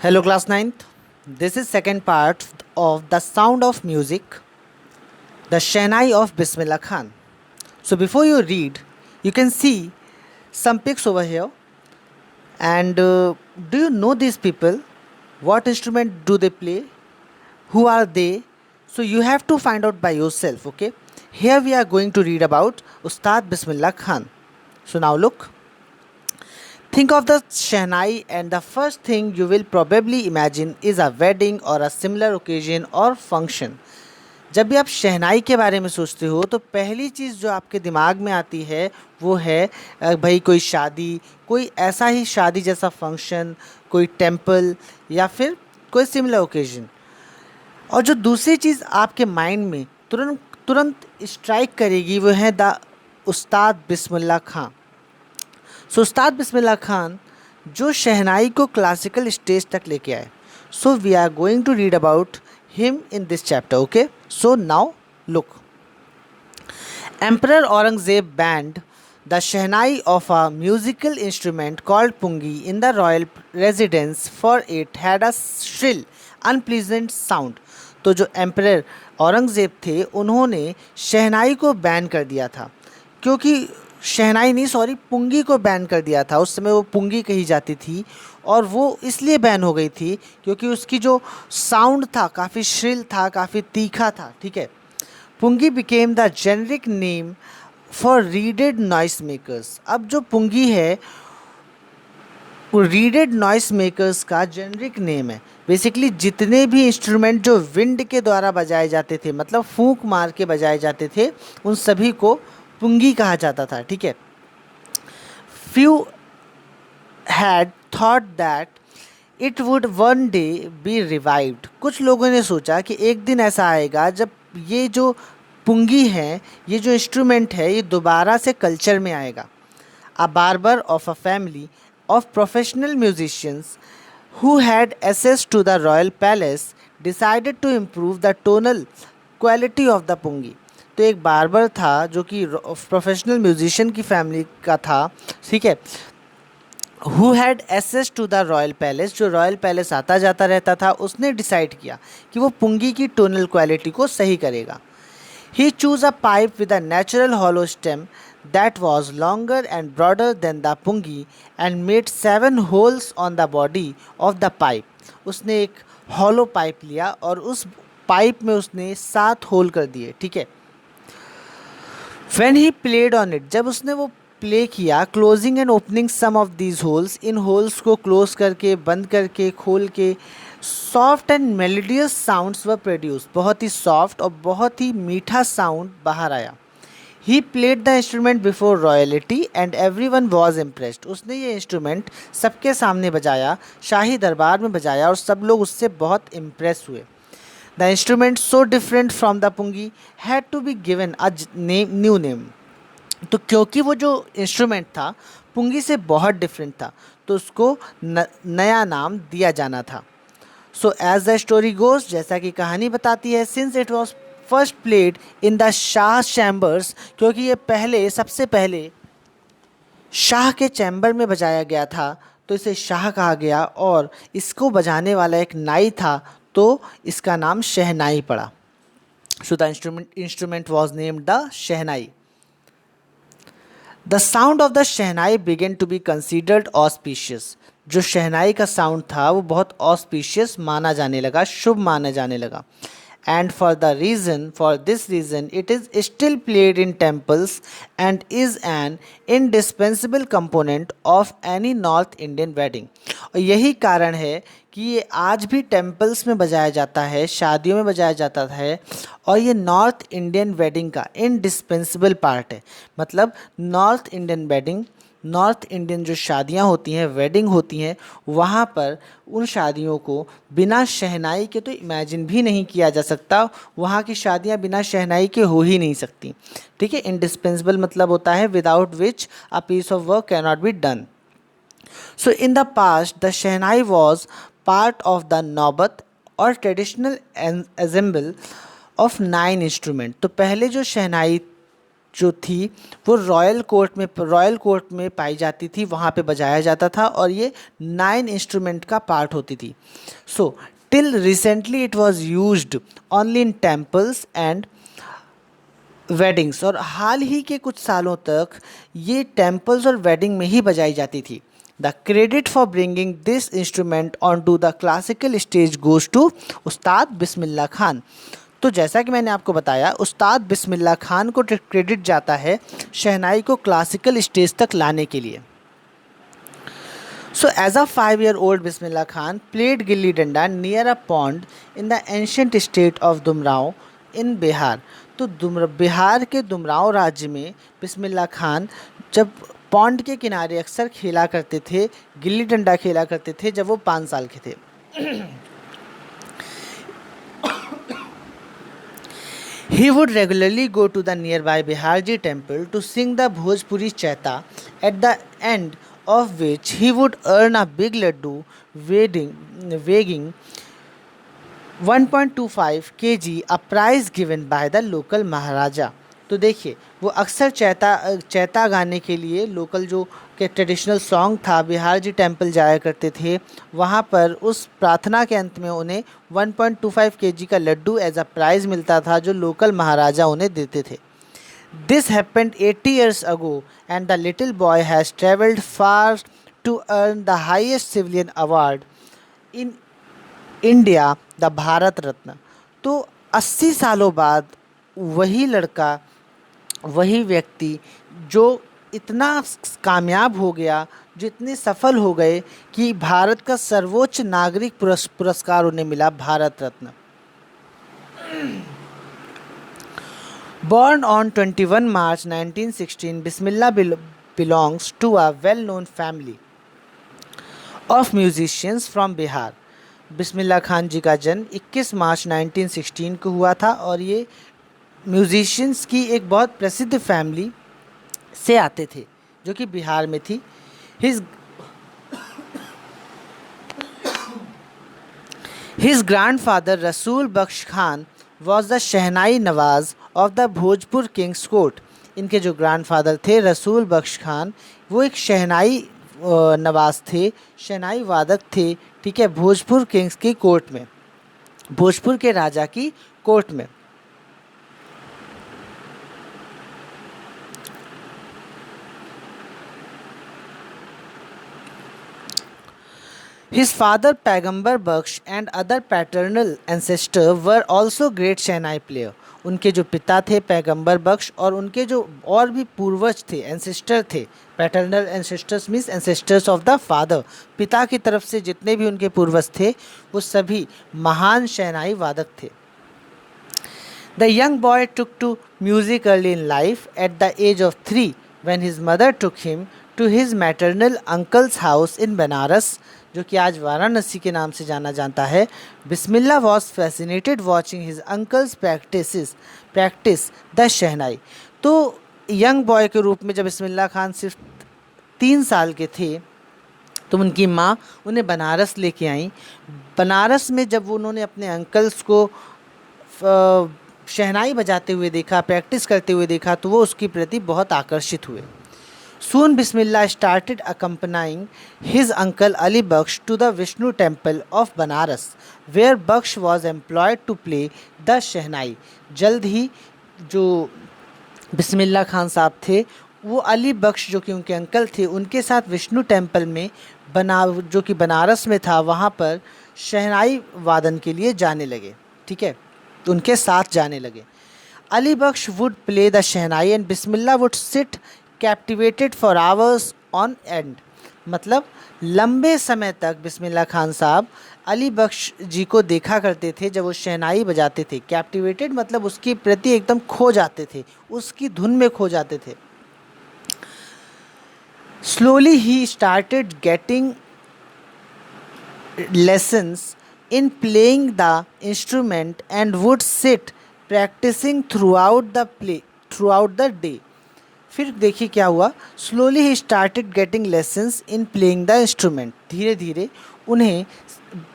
Hello, class ninth. This is second part of The Sound of Music, the Shehnai of Bismillah Khan. So before you read, you can see some pics over here. And do you know these people? What instrument do they play? Who are they? So you have to find out by yourself, okay? Here we are going to read about Ustad Bismillah Khan. So now look. Think of the Shehnai, and the first thing you will probably imagine is a wedding or a similar occasion or function. जब भी आप शहनाई के बारे में सोचते हो तो पहली चीज़ जो आपके दिमाग में आती है वो है भाई कोई शादी, कोई ऐसा ही शादी जैसा फंक्शन, कोई टेम्पल या फिर कोई सिमिलर ओकेजन। और जो दूसरी चीज़ आपके माइंड में तुरंत तुरंत स्ट्राइक करेगी वो है द उस्ताद बिस्मिल्लाह खां। सो उस्ताद बिस्मिल्लाह खान जो शहनाई को क्लासिकल स्टेज तक लेके आए। So we are going to read about him in this chapter, okay? So now look. Emperor Aurangzeb banned the shehnai of a musical instrument called pungi in the royal residence for it had a shrill unpleasant sound. तो जो emperor Aurangzeb थे उन्होंने शहनाई को ban कर दिया था, क्योंकि शहनाई नहीं, सॉरी, पुंगी को बैन कर दिया था। उस समय वो पुंगी कही जाती थी और वो इसलिए बैन हो गई थी क्योंकि उसकी जो साउंड था काफ़ी श्रिल था, काफ़ी तीखा था, ठीक है। Pungi became the generic name for reeded noise makers. अब जो पुंगी है वो रीडेड नॉइस मेकर्स का जेनरिक नेम है। बेसिकली जितने भी इंस्ट्रूमेंट जो विंड के द्वारा बजाए जाते थे, मतलब फूंक मार के बजाए जाते थे, उन सभी को पुंगी कहा जाता था, ठीक है। Few had thought that it would one day B revived. कुछ लोगों ने सोचा कि एक दिन ऐसा आएगा जब ये जो पुंगी है, ये जो इंस्ट्रूमेंट है, ये दोबारा से कल्चर में आएगा। अ barber of a family of professional musicians who had access to the royal palace decided to improve the tonal quality of the pungi। तो एक बार्बर था जो कि प्रोफेशनल म्यूजिशियन की फैमिली का था, ठीक है। Who had access to the royal palace, जो रॉयल पैलेस आता जाता रहता था, उसने डिसाइड किया कि वो पुंगी की टोनल क्वालिटी को सही करेगा। He choose a pipe with a natural hollow stem that was longer and broader than the pungi and made 7 holes on the body of the pipe। उसने एक हॉलो पाइप लिया और उस पाइप में उसने 7 होल कर दिए, ठीक है। When he played on it, जब उसने वो प्ले किया, closing and opening some of these holes, इन होल्स को क्लोज करके, बंद करके, खोल के, soft and melodious sounds were produce. बहुत ही सॉफ्ट और बहुत ही मीठा साउंड बाहर आया। He played the instrument before royalty and every one was impressed. उसने ये इंस्ट्रूमेंट सबके सामने बजाया, शाही दरबार में बजाया और सब लोग उससे बहुत इम्प्रेस हुए। The instrument so different from the pungi had to be given a new name. तो क्योंकि वो जो इंस्ट्रूमेंट था पुंगी से बहुत डिफरेंट था, तो उसको नया नाम दिया जाना था। So as the story goes, जैसा कि कहानी बताती है, since it was first played in the Shah chambers, क्योंकि ये सबसे पहले शाह के चैम्बर में बजाया गया था, तो इसे शाह कहा गया और इसको बजाने वाला एक नाई था, तो इसका नाम शहनाई पड़ा। So the instrument was named the shehnai. The sound of the shehnai began to be considered auspicious. जो शहनाई का साउंड था वो बहुत ऑस्पिशियस माना जाने लगा, शुभ माना जाने लगा। And for this reason it is still played in temples and is an indispensable component of any North Indian wedding। और यही कारण है कि ये आज भी टेम्पल्स में बजाया जाता है, शादियों में बजाया जाता है, और ये नॉर्थ इंडियन वेडिंग का इंडिस्पेंसिबल पार्ट है। मतलब नॉर्थ इंडियन जो शादियां होती हैं, वेडिंग होती हैं, वहाँ पर उन शादियों को बिना शहनाई के तो इमेजिन भी नहीं किया जा सकता। वहाँ की शादियाँ बिना शहनाई के हो ही नहीं सकती, ठीक है। इंडिस्पेंसिबल मतलब होता है without which a piece of work can not be done. So in the past the shehnai was part of the naubat और ट्रेडिशनल एजेंबल ऑफ 9 इंस्ट्रूमेंट। तो पहले जो शहनाई जो थी वो रॉयल कोर्ट में पाई जाती थी, वहाँ पे बजाया जाता था और ये 9 इंस्ट्रूमेंट का पार्ट होती थी. So till recently it was used only in temples and weddings, और हाल ही के कुछ सालों तक ये टेम्पल्स और वेडिंग में ही बजाई जाती थी. The credit for bringing this instrument on to the classical stage goes to Ustad Bismillah Khan. तो जैसा कि मैंने आपको बताया, उस्ताद बिस्मिल्लाह खान को क्रेडिट जाता है शहनाई को क्लासिकल स्टेज तक लाने के लिए. So as a 5-year-old Bismillah Khan played gilli danda near a pond in the ancient state of Dumrao in Bihar. तो बिहार के दुमराव राज्य में बिस्मिल्लाह खान जब पॉन्ड के किनारे अक्सर खेला करते थे, गिल्ली डंडा खेला करते थे जब वो 5 साल के थे. He would regularly go to the nearby Biharji temple to sing the Bhojpuri Chaita, at the end of which he would earn a big laddu weighing 1.25 kg, a prize given by the local Maharaja. तो देखिए, वो अक्सर चैता गाने के लिए local जो के traditional song था, बिहार जी टेम्पल जाया करते थे. वहाँ पर उस प्रार्थना के अंत में उन्हें 1.25 kg का लड्डू एज अ प्राइज़ मिलता था जो लोकल महाराजा उन्हें देते थे. This happened 80 years ago and the little boy has traveled far to earn the highest civilian award in India, the Bharat Ratna. तो 80 सालों बाद वही लड़का, वही व्यक्ति जो इतना कामयाब हो गया, जो इतने सफल हो गए कि भारत का सर्वोच्च नागरिक पुरस्कार उन्हें मिला, Bharat Ratna. Born on 21 March 1916, Bismillah belongs to a well-known family of musicians from Bihar. Bismillah Khan जी का जन्म 21 मार्च 1916 को हुआ था और ये म्यूजिशियंस की एक बहुत प्रसिद्ध फैमिली से आते थे जो कि बिहार में थी. His grandfather Rasool Baksh Khan was the shehnai Nawaz of the Bhojpur Kings court. इनके जो ग्रैंडफादर थे रसूल बख्श खान, वो एक शहनाई नवाज थे, शहनाई वादक थे, ठीक है, भोजपुर किंग्स की कोर्ट में, भोजपुर के राजा की कोर्ट में. His father Pagambar Baksh and other paternal ancestors were also great shehnai player. उनके जो पिता थे पैगंबर बख्श और उनके जो और भी पूर्वज थे, एंसेस्टर थे, paternal ancestors means ancestors of the father, पिता की तरफ से जितने भी उनके पूर्वज थे वो सभी महान शहनाई वादक थे. The young boy took to music early in life at the age of 3 when his mother took him to his maternal uncle's house in Banaras, जो कि आज वाराणसी के नाम से जाना जाता है. Bismillah was fascinated watching his uncles practice the shehnai. तो यंग बॉय के रूप में जब बिस्मिल्लाह खान सिर्फ 3 साल के थे तो उनकी माँ उन्हें बनारस लेके आई. बनारस में जब उन्होंने अपने अंकल्स को शहनाई बजाते हुए देखा, प्रैक्टिस करते हुए देखा, तो वो उसके प्रति बहुत आकर्षित हुए. Soon Bismillah started accompanying his uncle Ali Baksh to the Vishnu temple of Banaras, where Baksh was employed to play the शहनाई. जल्द ही जो बिस्मिल्लाह खान साहब थे वो अली बख्श जो कि उनके अंकल थे उनके साथ विष्णु टेम्पल में जो कि बनारस में था, वहाँ पर शहनाई वादन के लिए जाने लगे. ठीक है, तो उनके साथ जाने लगे. Ali Bakhsh would play the shehnai and Bismillah would sit captivated for hours on end. मतलब लंबे समय तक बिस्मिल्लाह खान साहब अली बख्श जी को देखा करते थे जब वो शहनाई बजाते थे. कैप्टिवेटेड मतलब उसके प्रति एकदम खो जाते थे, उसकी धुन में खो जाते थे. Slowly he started getting lessons in playing the instrument and would sit practicing throughout the day. फिर देखिए क्या हुआ. Slowly he started getting lessons in playing the instrument. धीरे धीरे उन्हें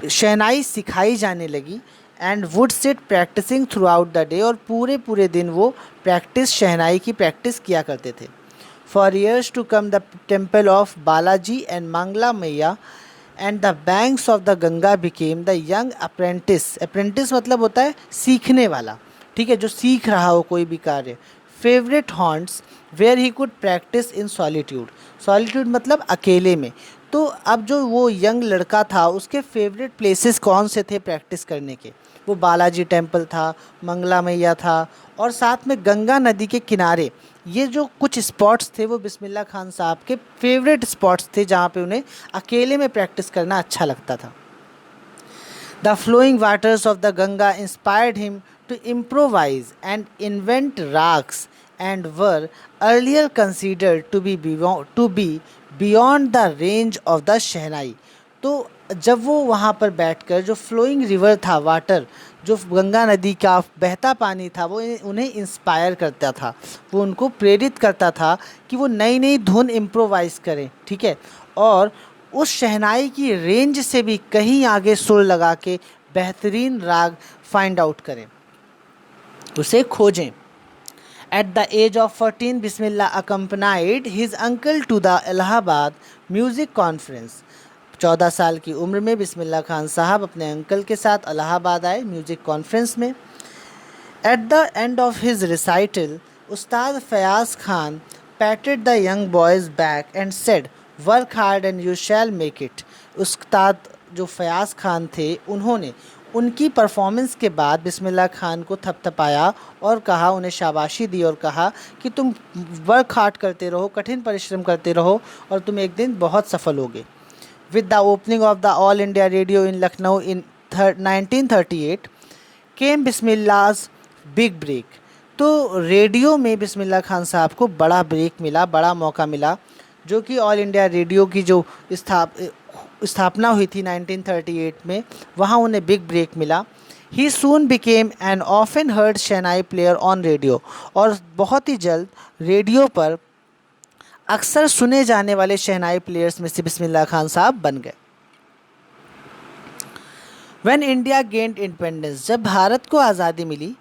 शहनाई सिखाई जाने लगी and would sit practising throughout the day, और पूरे पूरे दिन वो शहनाई की प्रैक्टिस किया करते थे. For years to come the temple of Balaji and Mangala Maiya and the banks of the Ganga became the young apprentice. Apprentice मतलब होता है सीखने वाला, ठीक है, जो सीख रहा हो कोई भी कार्य. Favourite haunts where he could practise in solitude. Solitude मतलब अकेले में. तो अब जो वो यंग लड़का था उसके फेवरेट प्लेसेस कौन से थे प्रैक्टिस करने के? वो बालाजी टेम्पल था, मंगला मैया था, और साथ में गंगा नदी के किनारे. ये जो कुछ स्पॉट्स थे वो बिस्मिल्लाह खान साहब के फेवरेट स्पॉट्स थे जहाँ पे उन्हें अकेले में प्रैक्टिस करना अच्छा लगता था. The flowing waters of the Ganga inspired him to improvise and invent rags, and were earlier considered to be beyond the range of the शहनाई. तो जब वो वहाँ पर बैठकर जो फ्लोइंग रिवर था, वाटर, जो गंगा नदी का बहता पानी था, वो उन्हें इंस्पायर करता था, वो उनको प्रेरित करता था कि वो नई नई धुन इम्प्रोवाइज़ करें, ठीक है, और उस शहनाई की रेंज से भी कहीं आगे सुर लगा के बेहतरीन राग फाइंड आउट करें, उसे खोजें. At the age of 14, Bismillah accompanied his uncle to the Allahabad Music Conference. 14 साल की उम्र में बिस्मिल्लाह खान साहब अपने अंकल के साथ इलाहाबाद आए म्यूज़िक कॉन्फ्रेंस में. At the end of his recital, Ustad Fayaz Khan patted the young boy's back and said, "Work hard and you shall make it." उस्ताद जो फयाज़ खान थे उन्होंने उनकी परफॉर्मेंस के बाद बिस्मिल्लाह खान को थपथपाया और कहा, उन्हें शाबाशी दी और कहा कि तुम वर्क हार्ड करते रहो, कठिन परिश्रम करते रहो और तुम एक दिन बहुत सफल होगे. With the opening of the All India Radio in Lucknow in 1938 came Bismillah's big break. तो रेडियो में बिस्मिल्लाह खान साहब को बड़ा ब्रेक मिला, बड़ा मौका मिला, जो कि ऑल इंडिया रेडियो की जो स्थापना हुई थी 1938 में, वहाँ उन्हें बिग ब्रेक मिला. He soon became an often heard shehnai player on radio, और बहुत ही जल्द रेडियो पर अक्सर सुने जाने वाले शहनाई प्लेयर्स में से बिस्मिल्लाह खान साहब बन गए. व्हेन इंडिया गेन्ड इंडिपेंडेंस, जब भारत को आज़ादी मिली,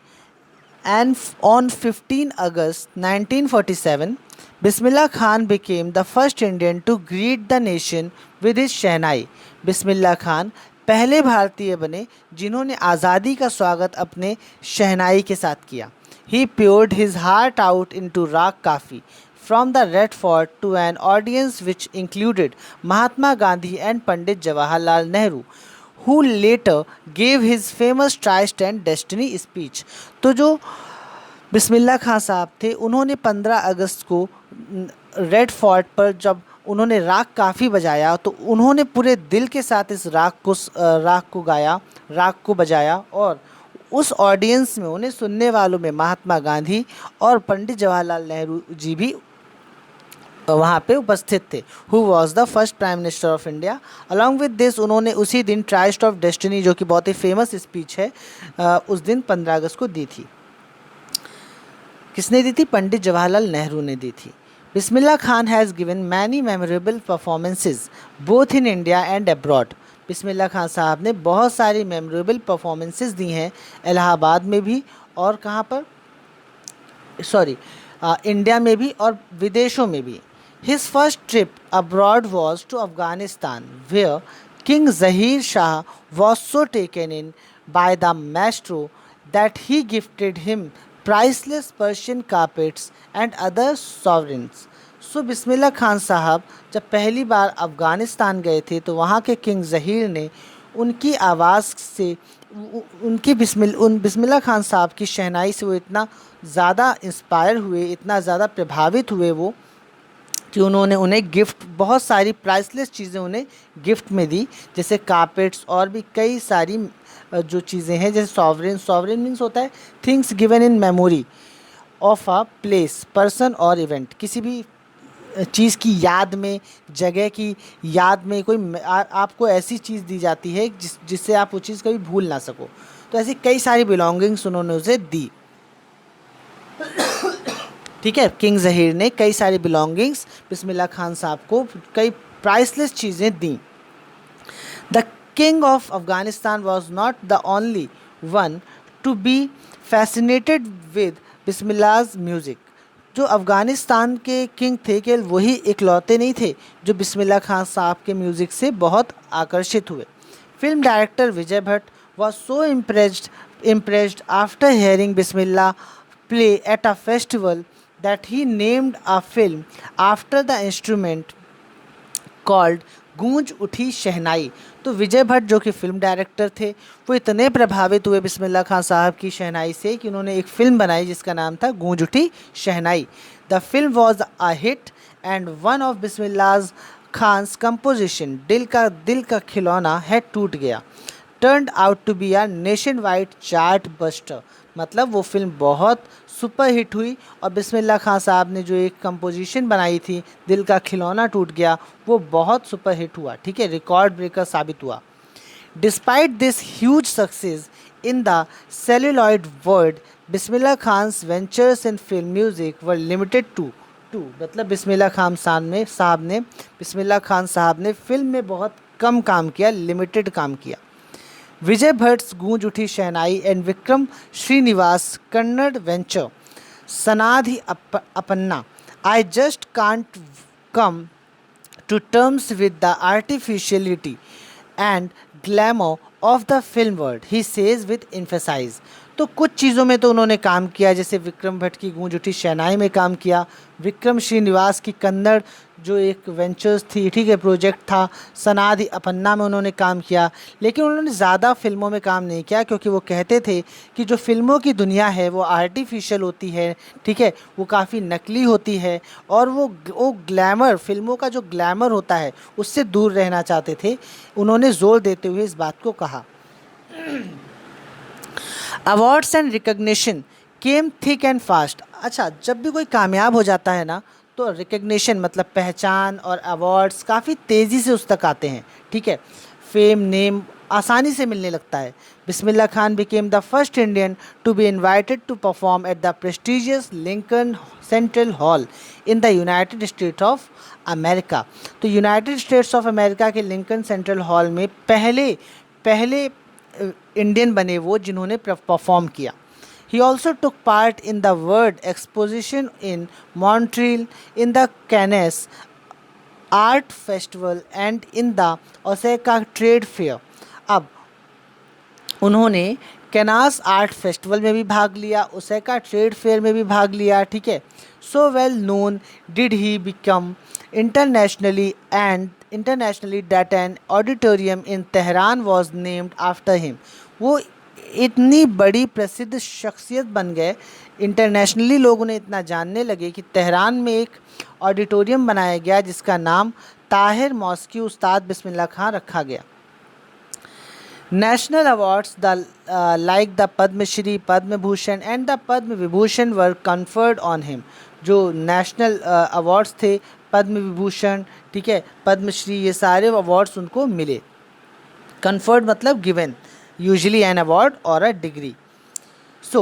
and on 15 August 1947 Bismillah Khan became the first Indian to greet the nation with his shehnai. Bismillah Khan पहले भारतीय बने जिन्होंने आज़ादी का स्वागत अपने शहनाई के साथ किया. ही प्योर्ड हिज हार्ट आउट इनटू राग काफ़ी from the Red Fort to an audience which included Mahatma Gandhi and Pandit Jawaharlal Nehru, who later gave his famous Tri-Stand Destiny speech. तो जो बिस्मिल्लाह खान साहब थे उन्होंने 15 अगस्त को रेड फोर्ट पर जब उन्होंने राग काफ़ी बजाया तो उन्होंने पूरे दिल के साथ इस राग को गाया, राग को बजाया, और उस ऑडियंस में उन्हें सुनने वालों में महात्मा गांधी और पंडित जवाहरलाल नेहरू जी भी वहाँ पे उपस्थित थे. Who was the first prime minister of India. Along with this उन्होंने उसी दिन ट्राइस्ट ऑफ डेस्टिनी, जो कि बहुत ही फेमस स्पीच है, उस दिन 15 अगस्त को दी थी. किसने दी थी? पंडित जवाहरलाल नेहरू ने दी थी. Bismillah Khan has given many memorable performances both in India and abroad. Bismillah Khan Sahab ने बहुत सारी मेमोरेबल परफॉर्मेंसेज दी हैं इलाहाबाद में भी और कहाँ पर, इंडिया में भी और विदेशों में भी. His first trip abroad was to Afghanistan, where King Zahir Shah was so taken in by the maestro that he gifted him priceless Persian carpets and other sovereigns. सो बिस्मिल्लाह खान साहब जब पहली बार अफ़गानिस्तान गए थे तो वहाँ के किंग ज़हीर ने उनकी आवाज़ से बिस्मिल्लाह खान साहब की शहनाई से वो इतना ज़्यादा इंस्पायर हुए, इतना ज़्यादा प्रभावित हुए वो, कि उन्होंने उन्हें गिफ्ट, बहुत सारी प्राइसलेस चीज़ें उन्हें गिफ्ट में दी, जैसे कारपेट्स और भी कई सारी जो चीज़ें हैं, जैसे सॉवरेन मीन्स होता है things given in memory of a place, person और इवेंट. किसी भी चीज़ की याद में, जगह की याद में कोई आपको ऐसी चीज़ दी जाती है जिससे आप वो चीज़ कभी भूल ना सको. तो ऐसी कई सारी बिलोंगिंग्स उन्होंने उसे दी. ठीक है, किंग ज़हीर ने कई सारी बिलोंगिंग्स बिस्मिल्लाह खान साहब को, कई प्राइसलेस चीज़ें दी. The king of Afghanistan was not the only one to be fascinated with Bismillah's music. जो अफ़गानिस्तान के किंग थे केवल वही इकलौते नहीं थे जो बिस्मिल्लाह खान साहब के म्यूज़िक से बहुत आकर्षित हुए। Film director Vijay Bhatt was so impressed after hearing Bismillah play at a festival that he named a film after the instrument called गूंज उठी शहनाई। तो विजय भट्ट जो कि फिल्म डायरेक्टर थे वो इतने प्रभावित हुए बिस्मिल्लाह खान साहब की शहनाई से कि उन्होंने एक फ़िल्म बनाई जिसका नाम था Goonj Uthi Shehnai. The film was a hit and one of Bismillah Khan's composition Dil Ka Khilona Hai Toot Gaya turned out to be a nation wide chart buster. मतलब वो फिल्म बहुत सुपर हिट हुई और बिस्मिल्लाह खान साहब ने जो एक कंपोजिशन बनाई थी दिल का खिलौना टूट गया वो बहुत सुपर हिट हुआ, ठीक है, रिकॉर्ड ब्रेकर साबित हुआ। Despite this huge success in the celluloid world Bismillah Khan's ventures in film music were limited to मतलब बिस्मिल्लाह खान साहब ने फिल्म में बहुत कम काम किया, लिमिटेड काम किया। विजय Bhatt's Goonj Uthi Shehnai and Vikram Srinivas Kannada venture Sanadhi Appanna I just can't come to terms with the artificiality and glamour of the film world he says with emphasize. तो कुछ चीज़ों में तो उन्होंने काम किया, जैसे विक्रम भट्ट की गूंज उठी शहनाई में काम किया, विक्रम श्रीनिवास की कन्नड़ जो एक वेंचर्स थी, ठीक है, प्रोजेक्ट था, सनाधि अपन्ना में उन्होंने काम किया, लेकिन उन्होंने ज़्यादा फिल्मों में काम नहीं किया क्योंकि वो कहते थे कि जो फिल्मों की दुनिया है वो आर्टिफिशियल होती है, ठीक है, वो काफ़ी नकली होती है और वो ग्लैमर, फिल्मों का जो ग्लैमर होता है उससे दूर रहना चाहते थे। उन्होंने ज़ोर देते हुए इस बात को कहा। Awards and recognition came thick and fast. अच्छा, जब भी कोई कामयाब हो जाता है ना तो रिकग्निशन मतलब पहचान और अवार्ड्स काफ़ी तेज़ी से उस तक आते हैं, ठीक है, फेम नेम आसानी से मिलने लगता है। Bismillah Khan became the first Indian to be invited to perform at the prestigious Lincoln Central Hall in the United States of America. तो यूनाइटेड स्टेट्स ऑफ अमेरिका के लिंकन सेंट्रल हॉल में पहले इंडियन बने वो जिन्होंने परफॉर्म किया। He also took part in the World Exposition in Montreal, in the Cannes Art Festival and in the Osaka Trade Fair। अब उन्होंने कैनास आर्ट फेस्टिवल में भी भाग लिया, ओसाका ट्रेड फेयर में भी भाग लिया, ठीक है। So well known did he become internationally that an auditorium in Tehran was named after him। वो इतनी बड़ी प्रसिद्ध शख्सियत बन गए, इंटरनेशनली लोग उन्हें इतना जानने लगे कि तेहरान में एक ऑडिटोरियम बनाया गया जिसका नाम ताहिर मौसिकी उस्ताद बिस्मिल्लाह खान रखा गया। National awards like the Padma Shri, Padma Bhushan and the Padma Vibhushan were conferred on him. जो नेशनल अवार्ड्स थे, पद्म विभूषण, ठीक है, पद्मश्री, ये सारे अवार्ड्स उनको मिले। कन्फर्ड मतलब given, usually an award or a degree। So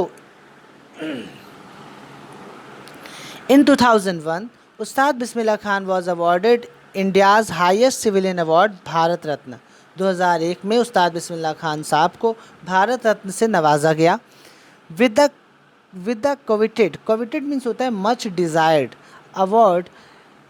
in 2001 Ustad Bismillah Khan was awarded India's highest civilian award Bharat Ratna. 2001 में उस्ताद बिस्मिल्लाह खान साहब को भारत रत्न से नवाजा गया। विद द coveted मीन्स होता है much desired award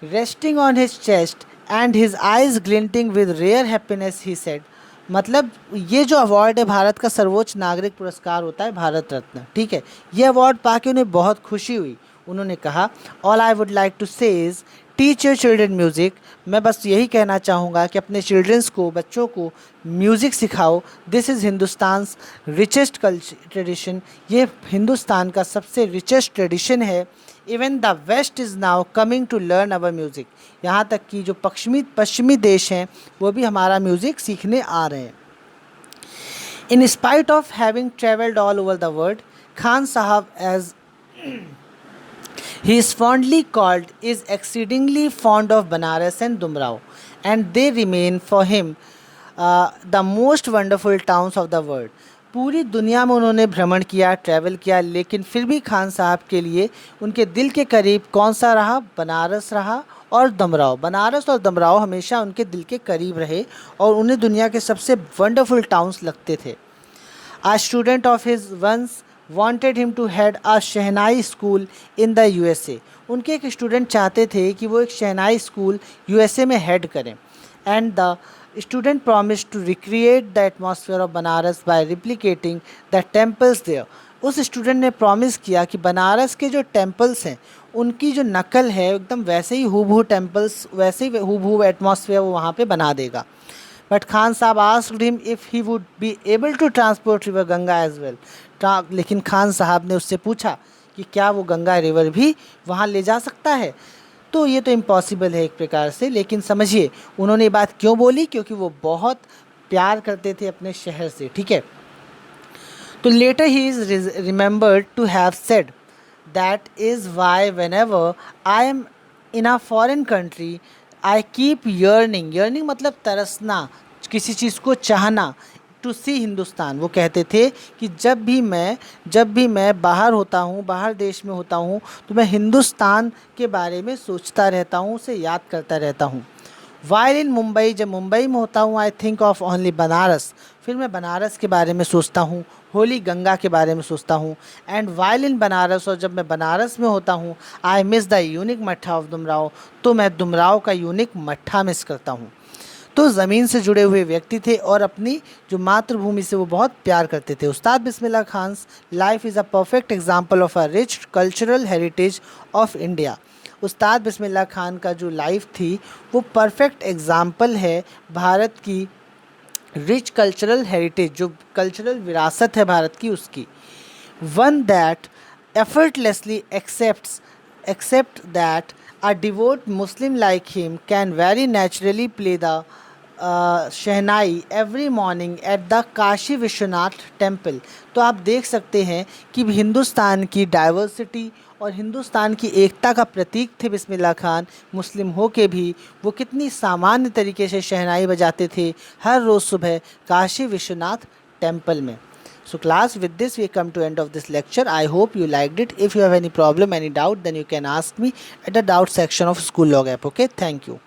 resting on his chest and his eyes glinting with rare happiness he said. मतलब ये जो अवार्ड है भारत का सर्वोच्च नागरिक पुरस्कार होता है भारत रत्न, ठीक है, ये अवार्ड पाके उन्हें बहुत खुशी हुई। उन्होंने कहा all I would like to say is teach your children music. मैं बस यही कहना चाहूँगा कि अपने चिल्ड्रंस को, बच्चों को म्यूज़िक सिखाओ। This is Hindustan's richest culture tradition. ये हिंदुस्तान का सबसे रिचेस्ट ट्रेडिशन है। Even the west is now coming to learn our music. यहाँ तक कि जो पश्चिमी देश हैं वो भी हमारा म्यूज़िक सीखने आ रहे हैं। In spite of having travelled all over the world, Khan साहब as he is fondly called is exceedingly fond of Banaras and Dumrao, and they remain for him the most wonderful towns of the world। पूरी दुनिया में उन्होंने भ्रमण किया, travel किया, लेकिन फिर भी खान साहब के लिए उनके दिल के करीब कौन सा रहा? बनारस रहा और दमराव। बनारस और दमराव हमेशा उनके दिल के करीब रहे और उन्हें दुनिया के सबसे वंडरफुल टाउन्स लगते थे। A student of his once wanted him to head a shehnai school in the USA. उनके एक स्टूडेंट चाहते थे कि वो एक शहनाई स्कूल USA में हेड करें. And the student promised to recreate the atmosphere of Banaras by replicating the temples there. उस स्टूडेंट ने प्रॉमिस किया कि बनारस के जो टेम्पल्स हैं उनकी जो नकल है एकदम वैसे ही हूबहू टेम्पल्स, वैसे ही हूबहू एटमॉस्फेयर वो वहाँ पे बना देगा. But Khan Sahab asked him if he would be able to transport river Ganga as well. लेकिन खान साहब ने उससे पूछा कि क्या वो गंगा रिवर भी वहाँ ले जा सकता है. तो ये तो इम्पॉसिबल है एक प्रकार से, लेकिन समझिए उन्होंने ये बात क्यों बोली, क्योंकि वो बहुत प्यार करते थे अपने शहर से. ठीक है. तो later he is remembered to have said that is why whenever I am in a foreign country I keep yearning. Yearning मतलब तरसना, किसी चीज़ को चाहना. To see Hindustan. वो कहते थे कि जब भी मैं बाहर होता हूँ, बाहर देश में होता हूँ, तो मैं हिंदुस्तान के बारे में सोचता रहता हूँ, उसे याद करता रहता हूँ. While in Mumbai. जब मुंबई में होता हूँ I think of only Banaras. फिर मैं बनारस के बारे में सोचता हूँ, होली गंगा के बारे में सोचता हूँ. And while in Banaras. और जब मैं बनारस में होता हूँ आई मिस द यूनिक मट्ठा ऑफ दुमराव. तो मैं दुमराव का यूनिक मट्ठा मिस करता हूँ. तो ज़मीन से जुड़े हुए व्यक्ति थे और अपनी जो मातृभूमि से वो बहुत प्यार करते थे. Ustad Bismillah Khan's life is a perfect example of a rich cultural heritage of India. Ustad Bismillah Khan का जो लाइफ थी वो परफेक्ट एग्जाम्पल है भारत की रिच कल्चरल हेरिटेज, जो कल्चरल विरासत है भारत की उसकी. One that effortlessly accept that a devout Muslim like him can very naturally play the shehnai every morning at the Kashi Vishwanath temple. तो आप देख सकते हैं कि हिंदुस्तान की डाइवर्सिटी और हिंदुस्तान की एकता का प्रतीक थे बिस्मिल्लाह खान. मुस्लिम हो के भी वो कितनी सामान्य तरीके से शहनाई बजाते थे हर रोज़ सुबह काशी विश्वनाथ टेम्पल में. So class, with this we come to end of this lecture. I hope you liked it. If you have any problem, any doubt, then you can ask me at the doubt section of School Log app. Okay, thank you.